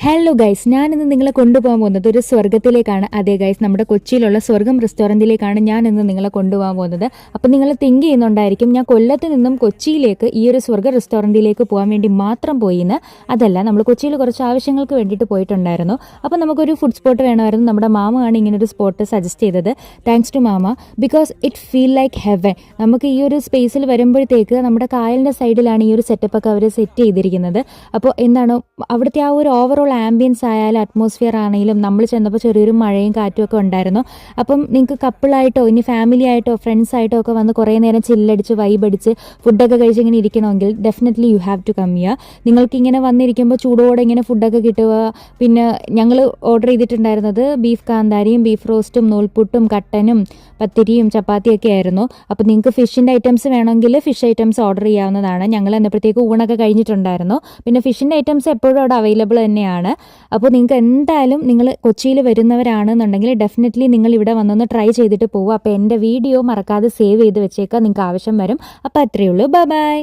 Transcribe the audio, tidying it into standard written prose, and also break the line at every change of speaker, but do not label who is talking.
Hello guys, ഞാനിന്ന് നിങ്ങളെ കൊണ്ടുപോകാൻ പോകുന്നത് ഒരു സ്വർഗ്ഗത്തിലേക്കാണ്. അതെ ഗൈസ്, നമ്മുടെ കൊച്ചിയിലുള്ള സ്വർഗ്ഗം റെസ്റ്റോറൻറ്റിലേക്കാണ് ഞാനിന്ന് നിങ്ങളെ കൊണ്ടുപോകാൻ പോകുന്നത്. അപ്പോൾ നിങ്ങൾ തിങ്ക് ചെയ്യുന്നുണ്ടായിരിക്കും ഞാൻ കൊല്ലത്ത് നിന്നും കൊച്ചിയിലേക്ക് ഈ ഒരു സ്വർഗ്ഗ റെസ്റ്റോറൻറ്റിലേക്ക് പോകാൻ വേണ്ടി മാത്രം പോയിന്ന്. അതല്ല, നമ്മൾ കൊച്ചിയിൽ കുറച്ച് ആവശ്യങ്ങൾക്ക് വേണ്ടിയിട്ട് പോയിട്ടുണ്ടായിരുന്നു. അപ്പോൾ നമുക്കൊരു ഫുഡ് സ്പോട്ട് വേണമായിരുന്നു. നമ്മുടെ മാമയാണ് ഇങ്ങനൊരു സ്പോട്ട് സജസ്റ്റ് ചെയ്തത്. താങ്ക്സ് ടു മാമ, because it feel like heaven. നമുക്ക് ഈ ഒരു സ്പേസിൽ വരുമ്പോഴത്തേക്ക് നമ്മുടെ കായലിൻ്റെ സൈഡിലാണ് ഈ ഒരു സെറ്റപ്പൊക്കെ അവർ സെറ്റ് ചെയ്തിരിക്കുന്നത്. അപ്പോൾ എന്താണ് അവിടുത്തെ ആ ഒരു ഓവറോൾ ആംബിയൻസ് ആയാലും അറ്റ്മോസ്ഫിയർ ആണെങ്കിലും നമ്മൾ ചെന്നപ്പോൾ ചെറിയൊരു മഴയും കാറ്റും ഒക്കെ ഉണ്ടായിരുന്നു. അപ്പം നിങ്ങൾക്ക് കപ്പിളായിട്ടോ ഇനി ഫാമിലി ആയിട്ടോ ഫ്രണ്ട്സ് ആയിട്ടോ ഒക്കെ വന്ന് കുറേ നേരം ചില്ലടിച്ച് വൈബടിച്ച് ഫുഡൊക്കെ കഴിച്ച് ഇങ്ങനെ ഇരിക്കണമെങ്കിൽ definitely you have to come here. നിങ്ങൾക്ക് ഇങ്ങനെ വന്നിരിക്കുമ്പോൾ ചൂടോടെ ഇങ്ങനെ ഫുഡൊക്കെ കിട്ടുക. പിന്നെ ഞങ്ങൾ ഓർഡർ ചെയ്തിട്ടുണ്ടായിരുന്നത് ബീഫ് കാന്താരിയും ബീഫ് റോസ്റ്റും നൂൽപുട്ടും കട്ടനും പത്തിരിയും ചപ്പാത്തിയൊക്കെ ആയിരുന്നു. അപ്പോൾ നിങ്ങൾക്ക് ഫിഷിൻ്റെ ഐറ്റംസ് വേണമെങ്കിൽ ഫിഷ് ഐറ്റംസ് ഓർഡർ ചെയ്യാവുന്നതാണ്. ഞങ്ങൾ എന്നപ്പോഴത്തേക്ക് ഊണൊക്കെ കഴിഞ്ഞിട്ടുണ്ടായിരുന്നു. പിന്നെ ഫിഷിൻ്റെ ഐറ്റംസ് എപ്പോഴും അവിടെ അവൈലബിൾ തന്നെയാണ്. അപ്പോൾ നിങ്ങൾക്ക് എന്തായാലും നിങ്ങൾ കൊച്ചിയിൽ വരുന്നവരാണെന്നുണ്ടെങ്കിൽ ഡെഫിനറ്റ്ലി നിങ്ങൾ ഇവിടെ വന്നൊന്ന് ട്രൈ ചെയ്തിട്ട് പോവുക. അപ്പോൾ എൻ്റെ വീഡിയോ മറക്കാതെ സേവ് ചെയ്ത് വെച്ചേക്കാം, നിങ്ങൾക്ക് ആവശ്യം വരും. അപ്പോൾ അത്രയേ ഉള്ളൂ. Bye bye.